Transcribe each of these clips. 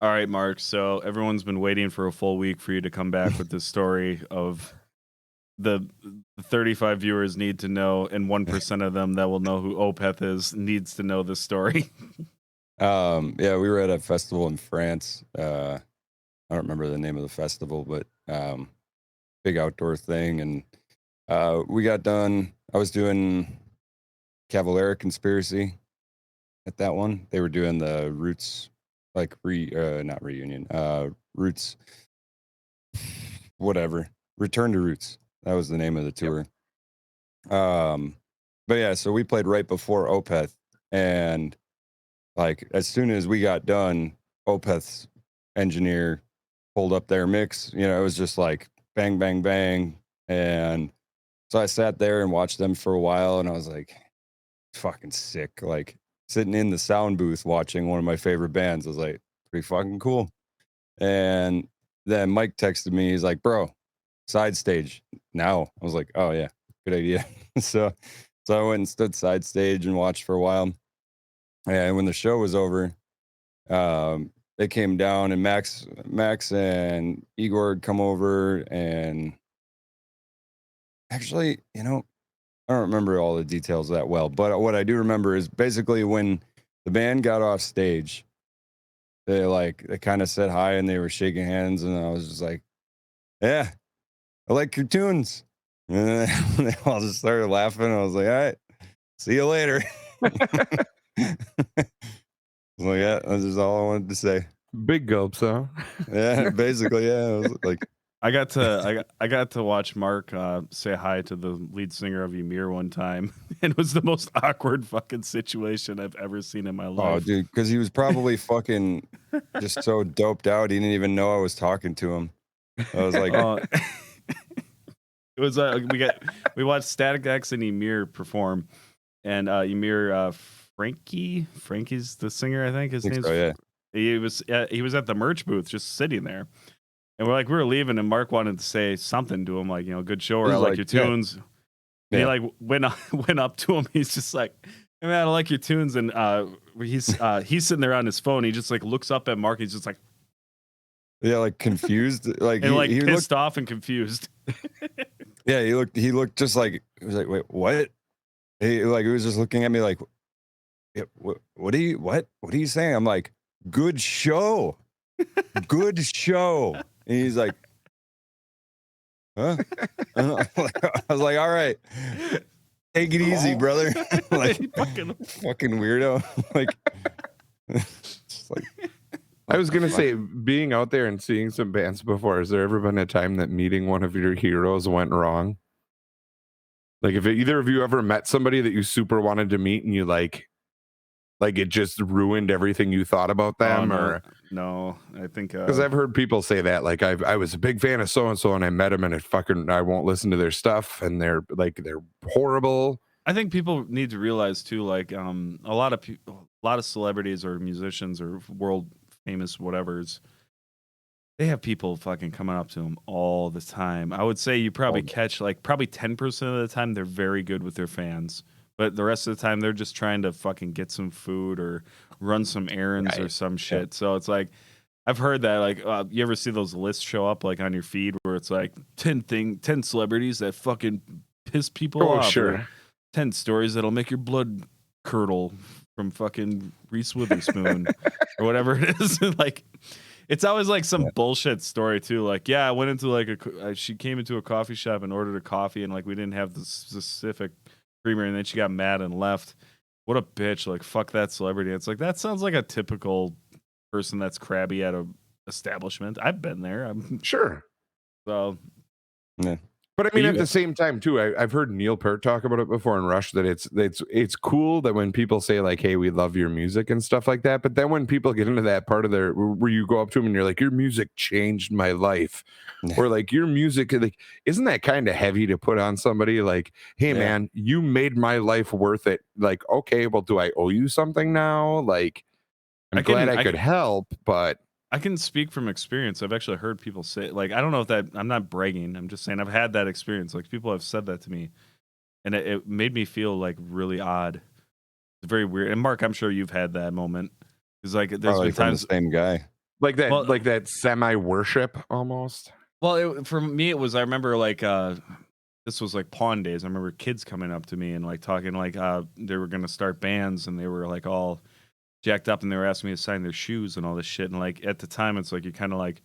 All right, Mark. So everyone's been waiting for a full week for you to come back with this story of the 35 viewers need to know, and 1% of them that will know who Opeth is needs to know this story. Yeah, we were at a festival in France. I don't remember the name of the festival, but big outdoor thing. And we got done. I was doing Cavalera Conspiracy at that one. They were doing the Roots, like not reunion, Roots, whatever, Return to Roots. That was the name of the Yep. tour. Um, but yeah, so we played right before Opeth, and like as soon as we got done, Opeth's engineer pulled up their mix. It was just like bang, bang, bang. And so I sat there and watched them for a while, and I was like, fucking sick. Like sitting in the sound booth watching one of my favorite bands. I was like, pretty fucking cool. And then Mike texted me. He's like, bro, side stage now. I was like, oh yeah, good idea. so so I went and stood side stage and watched for a while. And when the show was over, they came down, and Max and Igor had come over. And actually, I don't remember all the details that well, but what I do remember is basically when the band got off stage, they kind of said hi and they were shaking hands, and I was just like, yeah, I like your tunes. And then they all just started laughing. I was like, all right, see you later. I was like, yeah, that's just all I wanted to say. Big gulps, huh? Yeah, basically, yeah. I was like, I got to watch Mark say hi to the lead singer of Ymir one time, and it was the most awkward fucking situation I've ever seen in my oh, life. dude, because he was probably fucking just so doped out, he didn't even know I was talking to him. I was like, Uh, it was we watched Static X and Ymir perform, and Ymir Frankie's the singer, I think I his think name's so, yeah. he was at the merch booth just sitting there, and we were leaving, and Mark wanted to say something to him like, good show, or I He's like like, your yeah, tunes, and he yeah, like went up to him. He's just like, hey man, I like your tunes, and he's sitting there on his phone. He just like looks up at Mark. He's just like yeah, like confused, like and like he looked, pissed off and confused. yeah, he looked just like he was like, wait, what? He was just looking at me like, yeah, what are you saying? I'm like, good show, good show. And he's like, huh? I was like, all right, take it easy, brother. Like, He fucking fucking weirdo. Like, just like, I what was the gonna fuck? say, being out there and seeing some bands before, has there ever been a time that meeting one of your heroes went wrong? Like, if either of you ever met somebody that you super wanted to meet and you like it just ruined everything you thought about Oh them, no, or no. I think because I've heard people say that, like I was a big fan of so and so, and I met them, and I won't listen to their stuff, and they're horrible. I think people need to realize too, like a lot of celebrities or musicians or world famous whatever's, they have people fucking coming up to them all the time. I would say you Oh, probably catch like probably 10% of the time they're very good with their fans, but the rest of the time they're just trying to fucking get some food or run some errands or Right. some yeah, shit. So it's like I've heard that like you ever see those lists show up like on your feed where it's like 10 celebrities that fucking piss people Oh, off, or sure. 10 stories that'll make your blood curdle from fucking Reese Witherspoon or whatever it is. Like it's always like some yeah. bullshit story too. Like, yeah, I went into like she came into a coffee shop and ordered a coffee, and like we didn't have the specific creamer, and then she got mad and left. What a bitch! Like, fuck that celebrity. It's like that sounds like a typical person that's crabby at a establishment. I've been there. I'm Sure. so. Yeah. But I But mean, at you, the same time, too, I've heard Neil Peart talk about it before in Rush, that it's cool that when people say like, "Hey, we love your music" and stuff like that. But then when people get into that part of their where you go up to them and you're like, "Your music changed my life," or like, "Your music," like, isn't that kind of heavy to put on somebody? Like, "Hey, Yeah. man, you made my life worth it." Like, okay, well, do I owe you something now? Like, I'm I glad can, I I could can, help, but I can speak from experience. I've actually heard people say like, I don't know if that I'm not bragging. I'm just saying I've had that experience. Like people have said that to me, and it made me feel like really odd. It's very weird. And Mark, I'm sure you've had that moment. Because like there's Probably been from the times same guy. like that, Well- like that semi worship almost. Well, for me, it was. I remember like this was like pawn days. I remember kids coming up to me and like talking like they were gonna start bands and they were like all jacked up and they were asking me to sign their shoes and all this shit. And like at the time, it's like you kind of like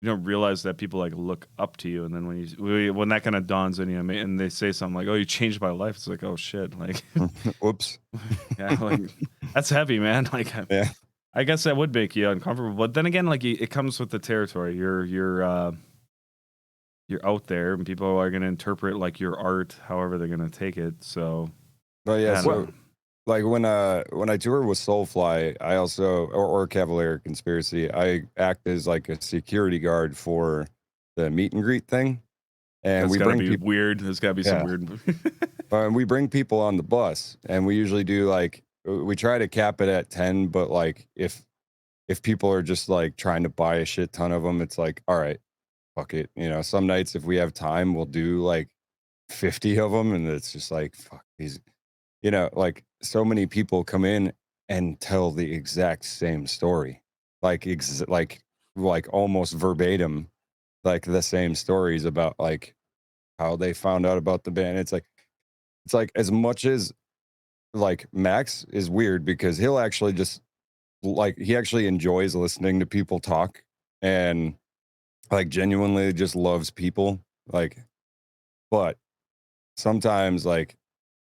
you don't realize that people like look up to you, and then when that kind of dawns on you, and they say something like, "Oh, you changed my life," it's like, "Oh shit!" Like, Whoops. yeah, like that's heavy, man. Like, Yeah. I guess that would make you uncomfortable, but then again, like it comes with the territory. You're out there, and people are going to interpret like your art however they're going to take it. So, But yeah, I don't so know. like when I tour with Soulfly, I also or Cavalier Conspiracy, I act as like a security guard for the meet and greet thing, and That's we gotta bring be people. weird. There's gotta be some Yeah. weird. We bring people on the bus, and we usually do like we try to cap it at 10, but like if people are just like trying to buy a shit ton of them, it's like, all right, fuck it. You know, some nights if we have time, we'll do like 50 of them, and it's just like fuck these. You know, like so many people come in and tell the exact same story, like like almost verbatim, like the same stories about like how they found out about the band. It's like as much as like Max is weird because he'll actually just like he actually enjoys listening to people talk and like genuinely just loves people. Like, but sometimes like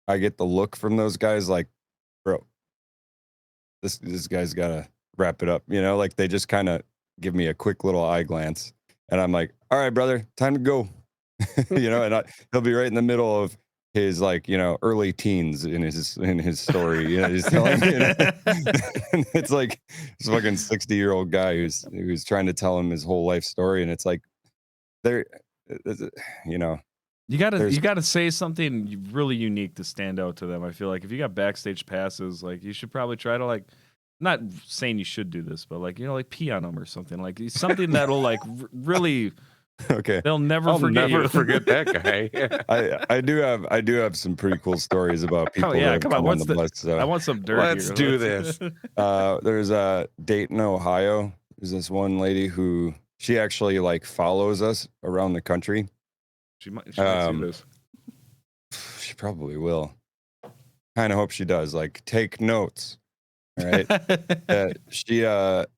I get the look from those guys like, bro, this guy's gotta wrap it up. You know, like they just kind of give me a quick little eye glance and I'm like, all right, brother, time to go. You know, and he'll be right in the middle of his like, you know, early teens in his story. You know, he's telling you know, it's like this fucking 60-year-old guy who's trying to tell him his whole life story, and it's like there, you know, You there's gotta say something really unique to stand out to them. I feel like if you got backstage passes, like you should probably try to like, not saying you should do this, but like like pee on them or something. Like something that'll like really okay. they'll never I'll forget never you. forget that guy. I do have some pretty cool stories about people yeah, that have come on. come on the bus. I So want some dirt Let's here. do this. there's Dayton, Ohio. There's this one lady who she actually like follows us around the country. She might see this. She probably will. Kind of hope she does. Like take notes. All right. She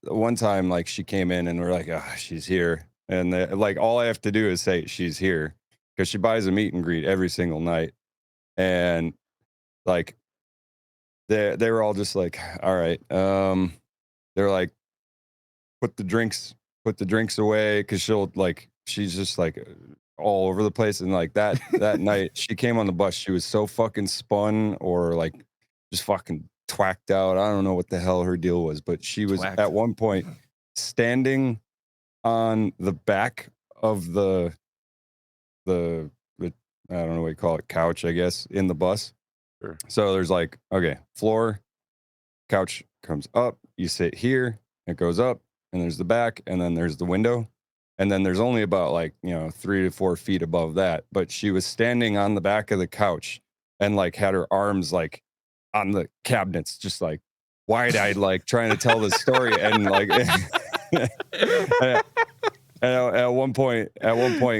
one time like she came in and we're like, oh, she's here. And like all I have to do is say she's here because she buys a meet and greet every single night. And like they were all just like, all right. They're like, put the drinks away because she's just like all over the place. And like that night she came on the bus, she was so fucking spun or like just fucking twacked out. I don't know what the hell her deal was, but she was Twacked. at one point standing on the back of the I don't know what you call it, couch, I guess, in the bus. Sure. So there's like, okay, floor, couch comes up, you sit here, it goes up, and there's the back, and then there's the window. And then there's only about like, 3 to 4 feet above that. But she was standing on the back of the couch and like had her arms like on the cabinets, just like wide-eyed, like trying to tell the story. And like at one point,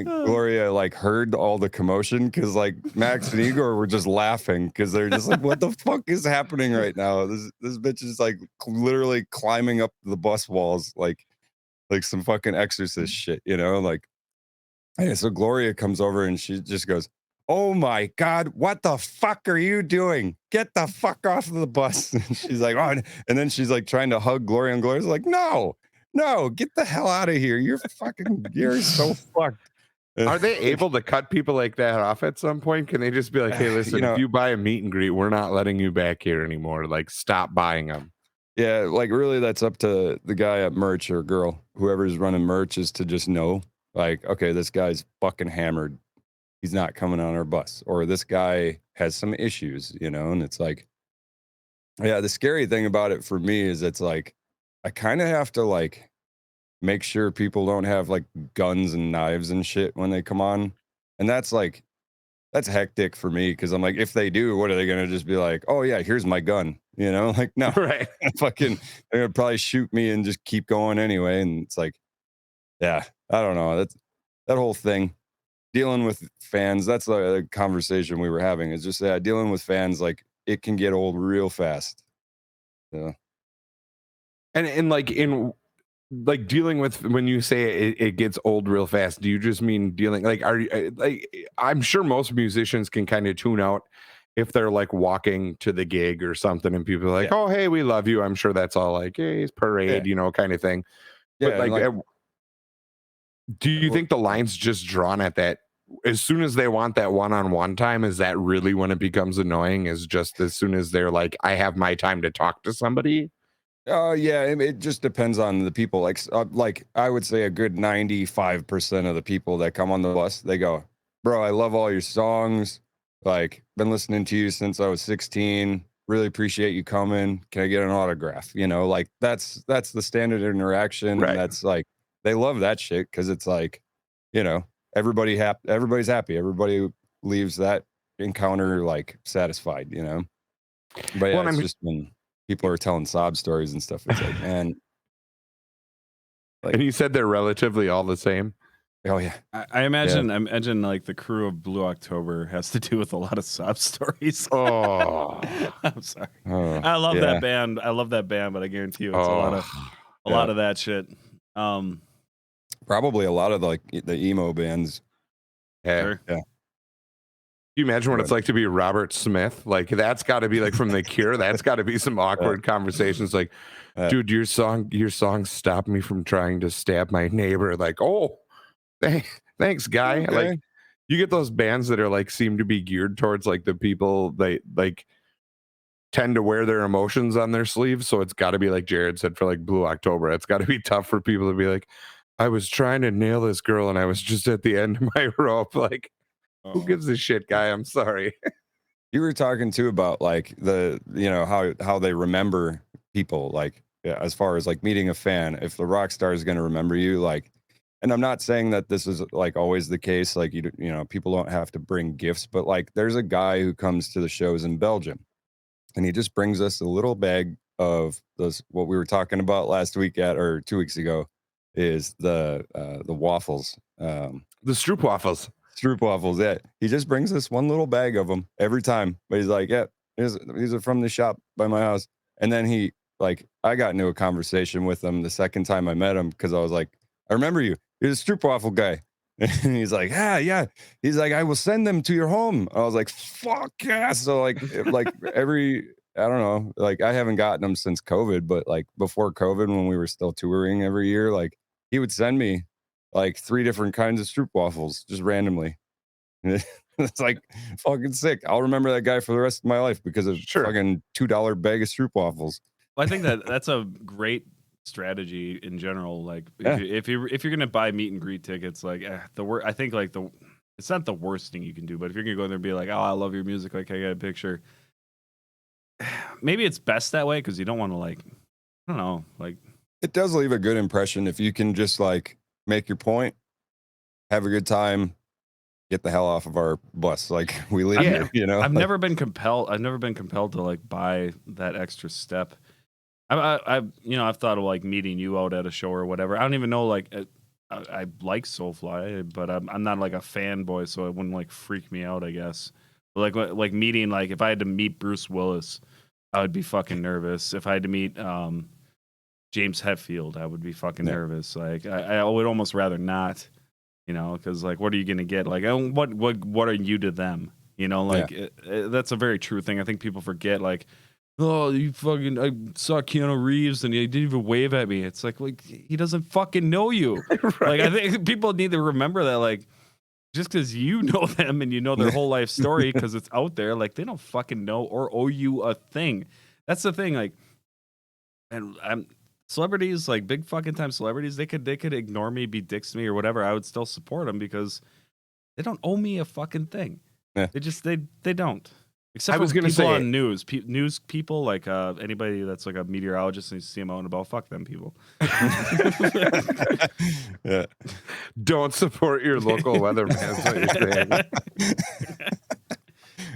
Gloria like heard all the commotion because like Max and Igor were just laughing because they're just like, "What the fuck is happening right now? This bitch is like literally climbing up the bus walls like some fucking exorcist shit, you know?" Like, yeah, so Gloria comes over and she just goes, "Oh my God, what the fuck are you doing? Get the fuck off of the bus." And she's like, "Oh," and then she's like trying to hug Gloria, and Gloria's like, "No, get the hell out of here. You're so fucked." Are they able to cut people like that off at some point? Can they just be like, hey, listen, if you buy a meet and greet, we're not letting you back here anymore. Like, stop buying them. Yeah, like really that's up to the guy at merch or girl, whoever's running merch, is to just know, like, okay, this guy's fucking hammered. He's not coming on our bus. Or this guy has some issues, and it's like, yeah, the scary thing about it for me is it's like, I kind of have to like make sure people don't have like guns and knives and shit when they come on. And that's that's hectic for me because I'm like, if they do, what are they gonna just be like? Oh yeah, here's my gun, you know? Like no, Right. fucking, they're gonna probably shoot me and just keep going anyway. And it's like, yeah, I don't know. That's that whole thing. Dealing with fans, that's the conversation we were having. Is just dealing with fans, like it can get old real fast. So And like in like dealing with when you say it gets old real fast, do you just mean dealing like are you like I'm sure most musicians can kind of tune out if they're like walking to the gig or something and people are like, Yeah. oh hey, we love you. I'm sure that's all like, hey, it's parade, Yeah. kind of thing. Yeah, But and like, like do you think the line's just drawn at that? As soon as they want that one-on-one time, is that really when it becomes annoying? Is just as soon as they're like, I have my time to talk to somebody? yeah, it just depends on the people. Like I would say a good 95% of the people that come on the bus, they go, "Bro, I love all your songs. Like, been listening to you since I was 16. Really appreciate you coming. Can I get an autograph?" Like that's the standard interaction, Right. and that's like they love that shit because it's like, everybody's happy. Everybody leaves that encounter like satisfied. But yeah, Well, it's I'm just when people are telling sob stories and stuff. It's like, man, and you said they're relatively all the same. oh yeah, I imagine like the crew of Blue October has to do with a lot of sob stories. Oh, I'm sorry. oh, I love yeah. that band. I love that band, but I guarantee you it's a lot of that shit. Probably a lot of the emo bands. yeah. Sure. Yeah. You imagine what it's like to be Robert Smith? Like that's got to be like from The Cure. That's got to be some awkward conversations. Like, dude, your song stopped me from trying to stab my neighbor. Like, oh, thanks, guy. Okay. Like, you get those bands that are like seem to be geared towards like the people they like tend to wear their emotions on their sleeves. So it's got to be like Jared said for like Blue October. It's got to be tough for people to be like, I was trying to nail this girl and I was just at the end of my rope. Like. Who gives a shit, guy? I'm sorry. You were talking too about like how they remember people, like as far as like meeting a fan. If the rock star is going to remember you, like, and I'm not saying that this is like always the case. Like people don't have to bring gifts, but like there's a guy who comes to the shows in Belgium, and he just brings us a little bag of those. What we were talking about last week or 2 weeks ago is the waffles. The Stroop waffles. Stroop waffles, yeah. He just brings us one little bag of them every time. But he's like, yeah, these are from the shop by my house. And then I got into a conversation with him the second time I met him because I was like, I remember you. You're the Stroop waffle guy. And he's like, yeah. He's like, I will send them to your home. I was like, fuck yeah. So like every, I don't know, like I haven't gotten them since COVID, but like before COVID when we were still touring every year, like he would send me like 3 different kinds of Stroop waffles just randomly. It's like fucking sick. I'll remember that guy for the rest of my life because of fucking $2 bag of Stroop waffles. Well, I think that's a great strategy in general. Like if you're gonna buy meet and greet tickets, like I think like it's not the worst thing you can do, but if you're gonna go there and be like, oh, I love your music, like I got a picture. Maybe it's best that way because you don't want to like, I don't know, like it does leave a good impression if you can just like make your point, have a good time, get the hell off of our bus. Like we live here, I've never been compelled to like buy that extra step. I've thought of like meeting you out at a show or whatever. I don't even know, like I like Soulfly, but I'm not like a fanboy, so it wouldn't like freak me out, I guess. But like meeting, like if I had to meet Bruce Willis, I would be fucking nervous. If I had to meet James Hetfield, I would be fucking nervous. Like I would almost rather not, because like what are you gonna get? Like what are you to them? That's a very true thing. I think people forget, like, oh, I saw Keanu Reeves and he didn't even wave at me. It's like he doesn't fucking know you. Right. Like I think people need to remember that, like, just because you know them and you know their whole life story because it's out there, like they don't fucking know or owe you a thing. That's the thing. Like, and celebrities, like big fucking time celebrities, they could ignore me, be dicks to me or whatever. I would still support them because they don't owe me a fucking thing. Yeah. They don't. Except for people on news people, like anybody that's like a meteorologist and you see them out and about, fuck them people. Yeah. Don't support your local weatherman. That's what you're saying.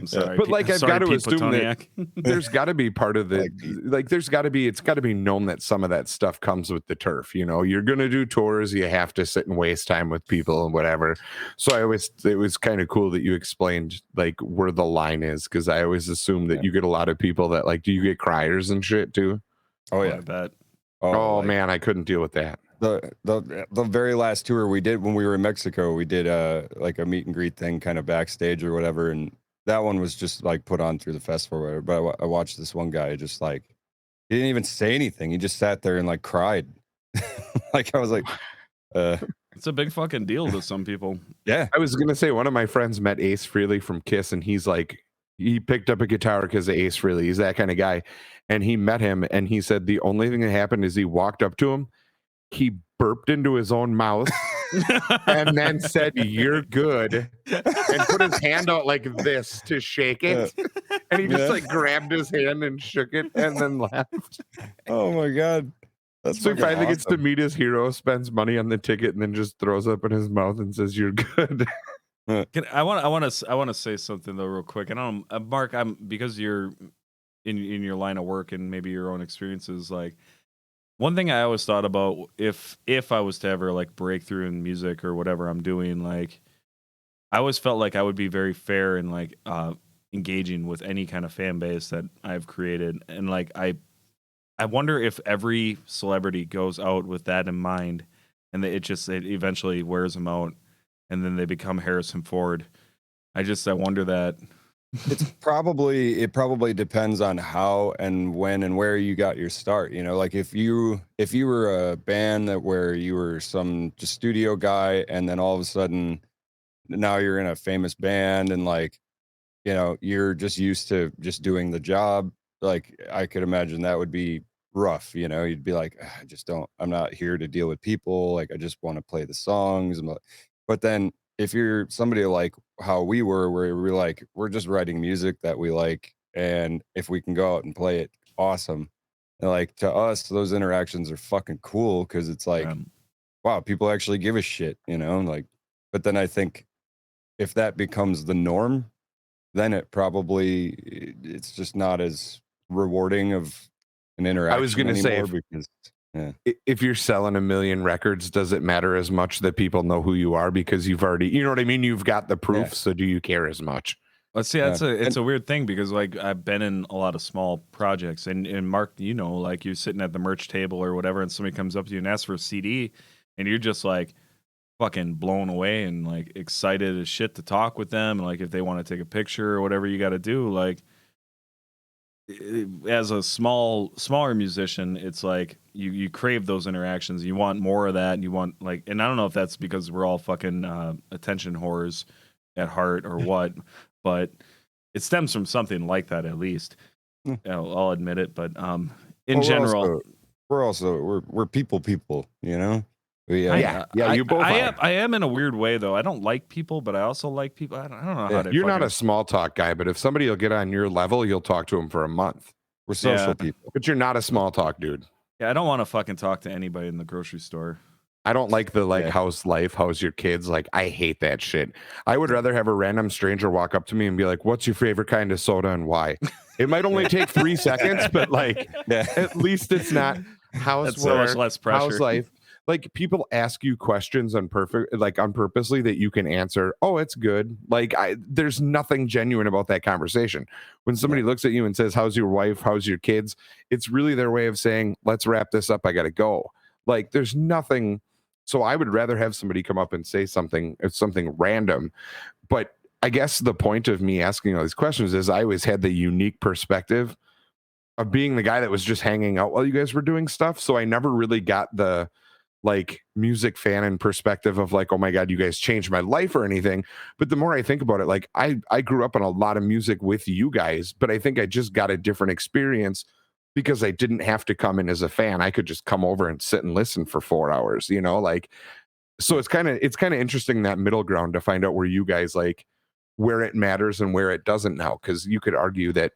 sorry. But like, I've Sorry, got to Pete assume that Potoniak. there's got to be part of the Like Pete. it's got to be known that some of that stuff comes with the turf. You know, you're gonna do tours, you have to sit and waste time with people and whatever. So it was kind of cool that you explained like where the line is, because I always assume that you get a lot of people that like, do you get criers and shit too? Oh I yeah. bet. Oh like, man, I couldn't deal with that. the very last tour we did when we were in Mexico, we did like a meet and greet thing kind of backstage or whatever, and that one was just like put on through the festival or whatever. But I watched this one guy just like, he didn't even say anything. He just sat there and like cried. Like I was like, It's a big fucking deal to some people. yeah. I was gonna say one of my friends met Ace Frehley from Kiss, and he's like, he picked up a guitar because of Ace Frehley. He's that kind of guy, and he met him, and he said the only thing that happened is he walked up to him, he burped into his own mouth, and then said, "You're good," and put his hand out like this to shake it, and he just like grabbed his hand and shook it, and then left. Oh my god. That's So he fucking finally gets to awesome. meet his hero, spends money on the ticket, and then just throws up in his mouth and says, "You're good." I want to say something though, real quick. And I don't, Mark, I'm because you're in your line of work and maybe your own experiences. Like one thing I always thought about if I was to ever like break through in music or whatever I'm doing, like I always felt like I would be very fair and like engaging with any kind of fan base that I've created, and like I wonder if every celebrity goes out with that in mind, and it eventually wears them out, and then they become Harrison Ford. I wonder that. It probably depends on how and when and where you got your start. You know, like if you were a band that where you were some just studio guy, and then all of a sudden now you're in a famous band, and like, you know, you're just used to just doing the job. Like I could imagine that would be rough. You know, you'd be like, I'm not here to deal with people. Like I just want to play the songs. But then if you're somebody like how we were, where we're like, we're just writing music that we like, and if we can go out and play it, awesome. And like to us, those interactions are fucking cool because it's like, wow, people actually give a shit, you know? Like, but then I think if that becomes the norm, then it's just not as rewarding of an interaction. I was gonna say, because if you're selling 1 million records, does it matter as much that people know who you are because you've already, you know what I mean? You've got the proof. Yeah. So do you care as much? Let's see. It's a weird thing because like I've been in a lot of small projects, and Mark, you know, like you're sitting at the merch table or whatever, and somebody comes up to you and asks for a CD, and you're just like fucking blown away and like excited as shit to talk with them, and like if they want to take a picture or whatever you got to do, like as a smaller musician, it's like you crave those interactions. You want more of that, and you want like, and I don't know if that's because we're all fucking attention whores at heart or what, but it stems from something like that at least. I'll admit it, but in general, we're people, you know. You both are. I am in a weird way though. I don't like people, but I also like people. I don't know how to. You're not a small talk guy, but if somebody will get on your level, you'll talk to them for a month. We're social people, but you're not a small talk dude. Yeah, I don't want to fucking talk to anybody in the grocery store. I don't like the how's life, how's your kids? Like I hate that shit. I would rather have a random stranger walk up to me and be like, "What's your favorite kind of soda and why?" It might only take 3 seconds, but like at least it's not how's That's so much less pressure. How's life? Like people ask you questions on purposely that you can answer. Oh, it's good. Like there's nothing genuine about that conversation. When somebody looks at you and says, "How's your wife? How's your kids?" It's really their way of saying, "Let's wrap this up. I got to go." Like there's nothing. So I would rather have somebody come up and say something random. But I guess the point of me asking all these questions is I always had the unique perspective of being the guy that was just hanging out while you guys were doing stuff. So I never really got the like music fan and perspective of like, oh my God, you guys changed my life or anything. But the more I think about it, like I grew up on a lot of music with you guys, but I think I just got a different experience because I didn't have to come in as a fan. I could just come over and sit and listen for 4 hours, you know, like, so it's kind of interesting that middle ground to find out where you guys like where it matters and where it doesn't now. Cause you could argue that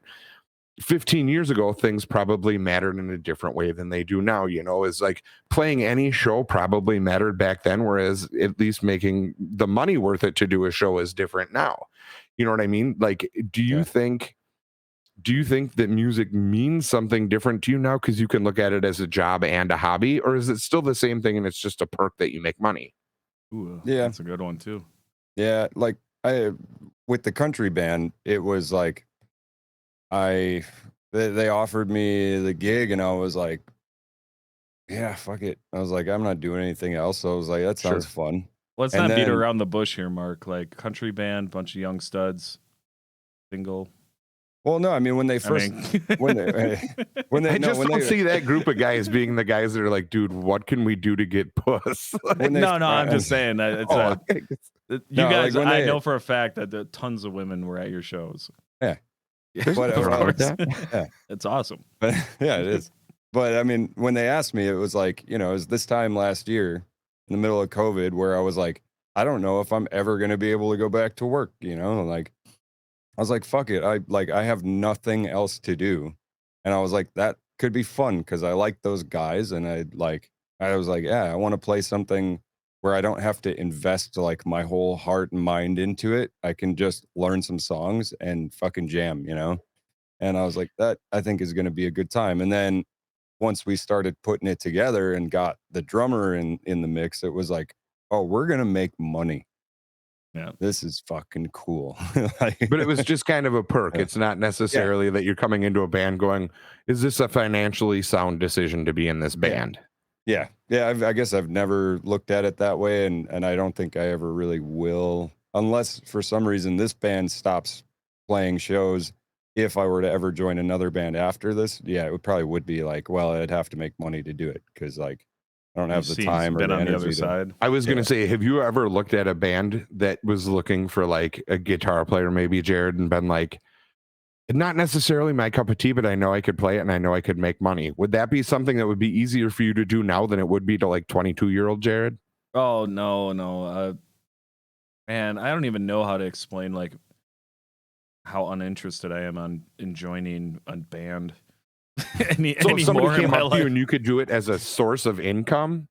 15 years ago, things probably mattered in a different way than they do now. You know, is like playing any show probably mattered back then, whereas at least making the money worth it to do a show is different now. You know what I mean? Like, do you Yeah. think that music means something different to you now because you can look at it as a job and a hobby, or is it still the same thing and it's just a perk that you make money? Ooh, Yeah. that's a good one too. Yeah, like with the country band, it was like they offered me the gig and I was like, yeah, fuck it. I was like, I'm not doing anything else. So I was like, that sounds Sure. fun. Let's And not beat then around the bush here, Mark. Like country band, bunch of young studs, single. well, no, I mean when they I first mean, when they when they I no, just when don't they see that group of guys being the guys that are like, dude, what can we do to get puss? Like, when they no, I'm just saying that it's oh, you No, guys. like when I they- know for a fact that the tons of women were at your shows. Yeah. There's But, nothing wrong with course. that. Yeah. It's awesome. But yeah, it is. But I mean, when they asked me, it was like, it was this time last year in the middle of COVID where I was like, I don't know if I'm ever going to be able to go back to work, like I was like, fuck it. I have nothing else to do. And I was like, that could be fun because I like those guys. And I was like, yeah, I want to play something where I don't have to invest like my whole heart and mind into it. I can just learn some songs and fucking jam, And I was like, that I think is going to be a good time. And then once we started putting it together and got the drummer in the mix, it was like, oh, we're going to make money. Yeah. This is fucking cool. But it was just kind of a perk. Yeah. It's not necessarily that you're coming into a band going, is this a financially sound decision to be in this band? Yeah. I guess I've never looked at it that way, and I don't think I ever really will, unless for some reason this band stops playing shows. If I were to ever join another band after this, yeah, it probably would be like, well, I'd have to make money to do it because like I don't have the time or been the on the energy other to. side. I was going to say, have you ever looked at a band that was looking for like a guitar player, maybe Jared, and been like, not necessarily my cup of tea, but I know I could play it and I know I could make money. Would that be something that would be easier for you to do now than it would be to like 22-year-old Jared? Oh no. Man, I don't even know how to explain like how uninterested I am in joining a band. So if somebody anymore in came my up to you life. and you could do it as a source of income,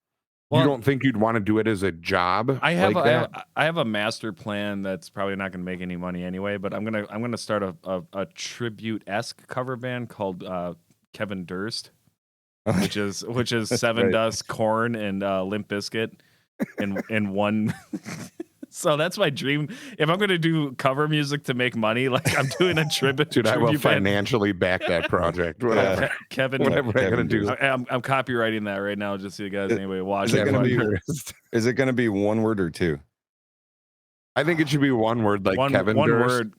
Well, you don't think you'd want to do it as a job? I have like that? I have a master plan that's probably not going to make any money anyway. But I'm gonna start a tribute-esque cover band called Kevin Durst, which is Seven great. Dust, Korn, and Limp Bizkit in one. So that's my dream. If I'm gonna do cover music to make money, like I'm doing a tribute. Dude, I will tribute band. financially back that project. Whatever. Kevin, Whatever I gotta Kevin do. Durst. I'm copywriting that right now, just so you guys anybody Is watching. it gonna be- Durst. Is it going to be one word or two? I think it should be one word, like Kevin one Durst. word.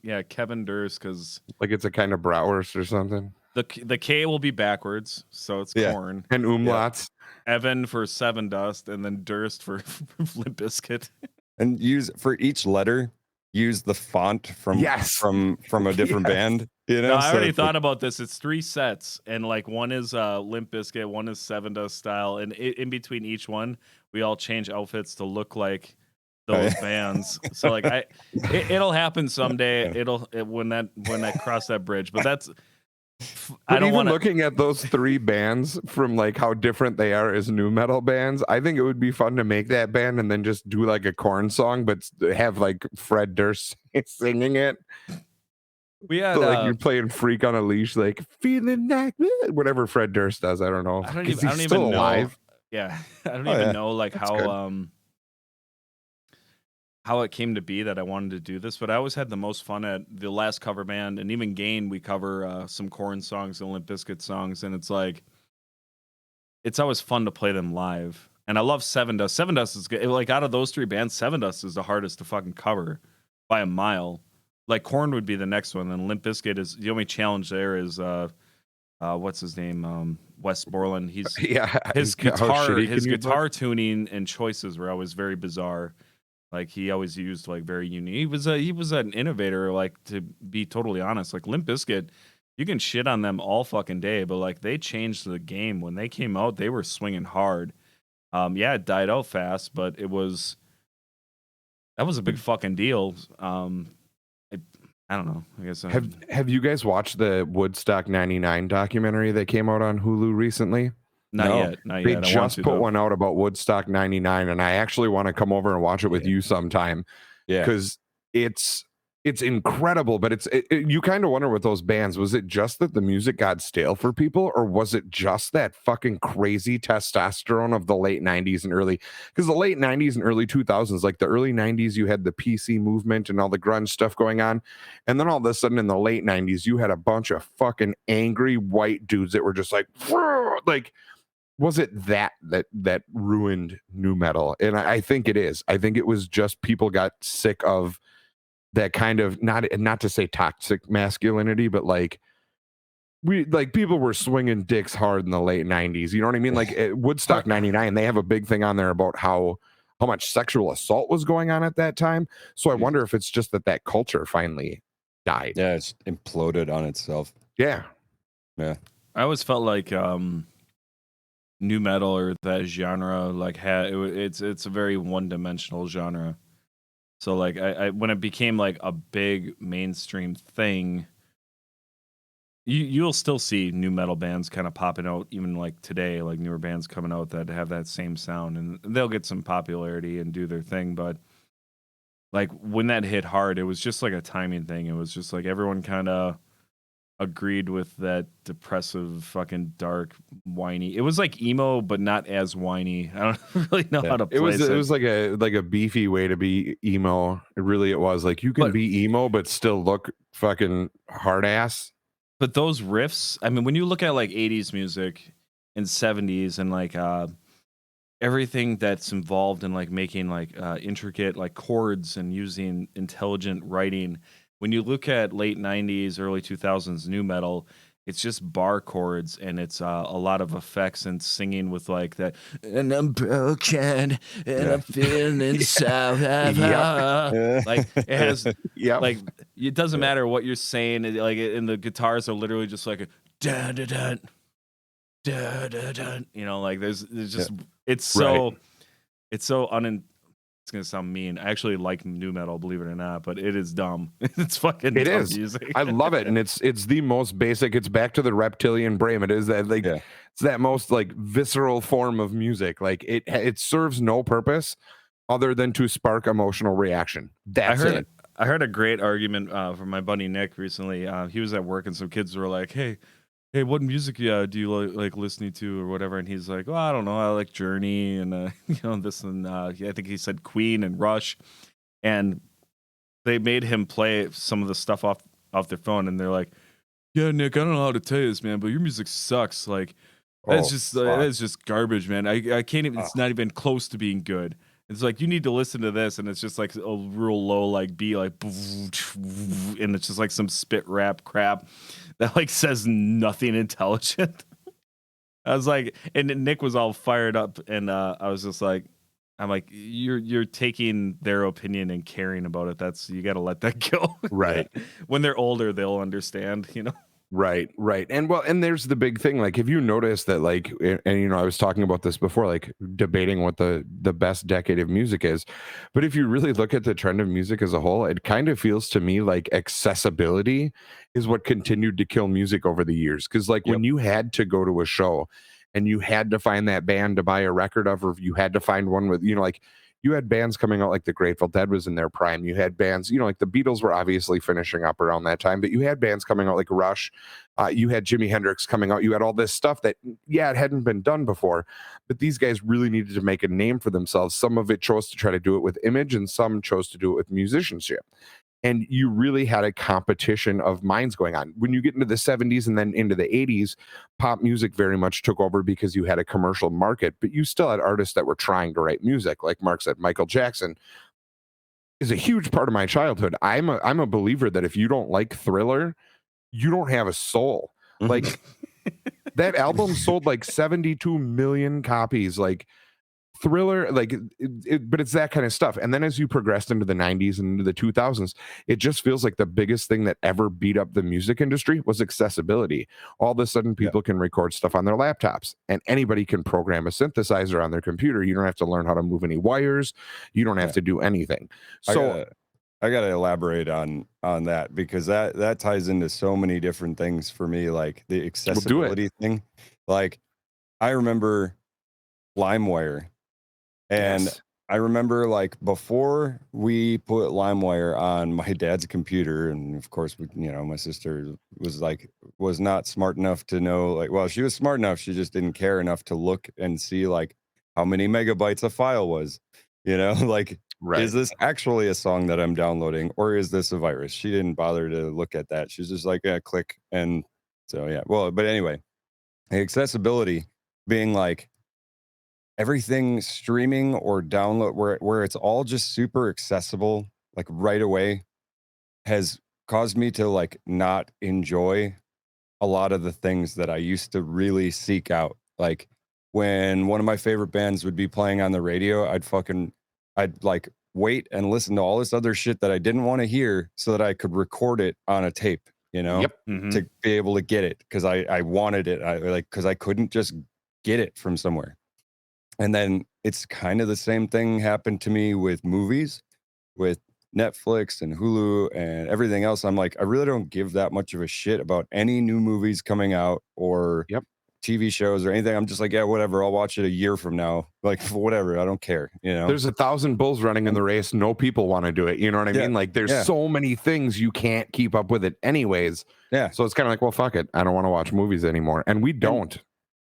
Yeah, Kevin Durst, because Like it's a kind of bratwurst or something. the K will be backwards, so it's Yeah. Korn. And umlauts. Evan for Seven Dust, and then Durst for Limp Bizkit. And use for each letter, use the font from Yes. from a different Yes. band. No, I so already it's thought about this. It's 3 sets, and like one is Limp Bizkit, one is Seven Dust style, and in between each one, we all change outfits to look like those bands. So like it'll happen someday. When that cross that bridge. But that's I But don't even want to. looking at those 3 bands from like how different they are as new metal bands, I think it would be fun to make that band and then just do like a Korn song, but have like Fred Durst singing it. We had So like you're playing "Freak on a Leash," like feeling like whatever Fred Durst does. I don't know. I don't Is he even still know. alive? Yeah, I don't Oh, even yeah. know like That's good. how it came to be that I wanted to do this, but I always had the most fun at the last cover band, and even Gain, we cover some Korn songs and Limp Bizkit songs, and it's like it's always fun to play them live. And I love Seven Dust. Seven Dust is good. Like out of those 3 bands, Seven Dust is the hardest to fucking cover by a mile. Like Korn would be the next one, and Limp Bizkit is the only challenge there is what's his name? Wes Borland. He's Yeah. his How guitar shitty his can you guitar tuning and choices were always very bizarre. Like he always used like very unique. He was an innovator. Like to be totally honest, like Limp Bizkit, you can shit on them all fucking day, but like they changed the game when they came out. They were swinging hard. Yeah, it died out fast, but that was a big fucking deal. I don't know. I guess Have you guys watched the Woodstock '99 documentary that came out on Hulu recently? not No. yet. Not They yet. I want just to, put though. one out about Woodstock '99, and I actually want to come over and watch it with you sometime Yeah. because it's it's incredible, but you kind of wonder with those bands, was it just that the music got stale for people, or was it just that fucking crazy testosterone of the late 90s and early, because the late 90s and early 2000s, like the early 90s, you had the PC movement and all the grunge stuff going on. And then all of a sudden in the late 90s, you had a bunch of fucking angry white dudes that were just like, was it that ruined nu metal? And I think it is. I think it was just people got sick of that kind of, not to say toxic masculinity, but like people were swinging dicks hard in the late 90s. You know what I mean? Like at Woodstock 99, they have a big thing on there about how much sexual assault was going on at that time. So I wonder if it's just that culture finally died. Yeah, it's imploded on itself. Yeah. I always felt like nu metal, or that genre, like it's a very one-dimensional genre. So like I when it became like a big mainstream thing, you'll still see nu metal bands kind of popping out even like today, like newer bands coming out that have that same sound, and they'll get some popularity and do their thing. But like when that hit hard, it was just like a timing thing. It was just like everyone kind of agreed with that depressive, fucking dark, whiny. It was like emo, but not as whiny. I don't really know how to place it. It was like a beefy way to be emo. It was like you can be emo but still look fucking hard ass. But those riffs, I mean, when you look at like 80s music and 70s and like everything that's involved in like making like intricate like chords and using intelligent writing, when you look at late 90s, early 2000s nu metal, it's just bar chords, and it's a lot of effects and singing with like that. And I'm broken, and I'm feeling so. Like it has, like it doesn't matter what you're saying. Like, and the guitars are literally just like a dun dun dun dun dun dun. You know, like there's just it's so It's gonna sound mean. I actually like nu metal, believe it or not, but it is dumb. It's fucking dumb music. I love it, and it's the most basic. It's back to the reptilian brain. It is that like it's that most like visceral form of music. Like it serves no purpose other than to spark emotional reaction. That's it. I heard a great argument from my buddy Nick recently. He was at work, and some kids were like, Hey, what music do you like listening to or whatever? And he's like, well, I don't know. I like Journey and, this and I think he said Queen and Rush. And they made him play some of the stuff off their phone. And they're like, yeah, Nick, I don't know how to tell you this, man, but your music sucks. Like, that's just garbage, man. I can't even, it's not even close to being good. It's like, you need to listen to this. And it's just like a real low, like B, like, and it's just like some spit rap crap that like says nothing intelligent. I was like, and Nick was all fired up, and I was just like, I'm like, you're taking their opinion and caring about it. You got to let that go. Right. When they're older, they'll understand, Right. And there's the big thing. Like, if you notice that, like, and I was talking about this before, like debating what the best decade of music is. But if you really look at the trend of music as a whole, it kind of feels to me like accessibility is what continued to kill music over the years. Because like when you had to go to a show and you had to find that band to buy a record of, or you had to find one with, like, you had bands coming out like the Grateful Dead was in their prime. You had bands, like the Beatles were obviously finishing up around that time, but you had bands coming out like Rush. You had Jimi Hendrix coming out. You had all this stuff that, it hadn't been done before, but these guys really needed to make a name for themselves. Some of it chose to try to do it with image, and some chose to do it with musicianship. And you really had a competition of minds going on. When you get into the 70s and then into the 80s, pop music very much took over because you had a commercial market, but you still had artists that were trying to write music. Like Mark said, Michael Jackson is a huge part of my childhood. I'm a believer that if you don't like Thriller, you don't have a soul. Like that album sold like 72 million copies. Like Thriller, like but it's that kind of stuff. And then as you progressed into the 90s and into the 2000s, it just feels like the biggest thing that ever beat up the music industry was accessibility. All of a sudden people can record stuff on their laptops, and anybody can program a synthesizer on their computer. You don't have to learn how to move any wires. You don't have to do anything. So I gotta elaborate on that, because that ties into so many different things for me, like the accessibility thing. Like I remember LimeWire. And I remember like before we put LimeWire on my dad's computer, and of course, my sister was not smart enough to know, like, well, she was smart enough, she just didn't care enough to look and see like how many megabytes a file was, like, Right. is this actually a song that I'm downloading, or is this a virus? She didn't bother to look at that. She's just like, yeah, click. And so, yeah, well, but anyway, accessibility being like, everything streaming or download where it's all just super accessible like right away has caused me to like not enjoy a lot of the things that I used to really seek out. Like when one of my favorite bands would be playing on the radio, I'd like wait and listen to all this other shit that I didn't want to hear so that I could record it on a tape, Yep. to be able to get it because I wanted it. Because I couldn't just get it from somewhere. And then it's kind of the same thing happened to me with movies, with Netflix and Hulu and everything else. I'm like, I really don't give that much of a shit about any new movies coming out or Yep. TV shows or anything. I'm just like, yeah, whatever. I'll watch it a year from now. Like, whatever. I don't care. There's 1,000 bulls running in the race. No people want to do it. You know what I Yeah, mean? Like there's yeah. so many things you can't keep up with it anyways. Yeah. So it's kind of like, well, fuck it. I don't want to watch movies anymore. And we don't.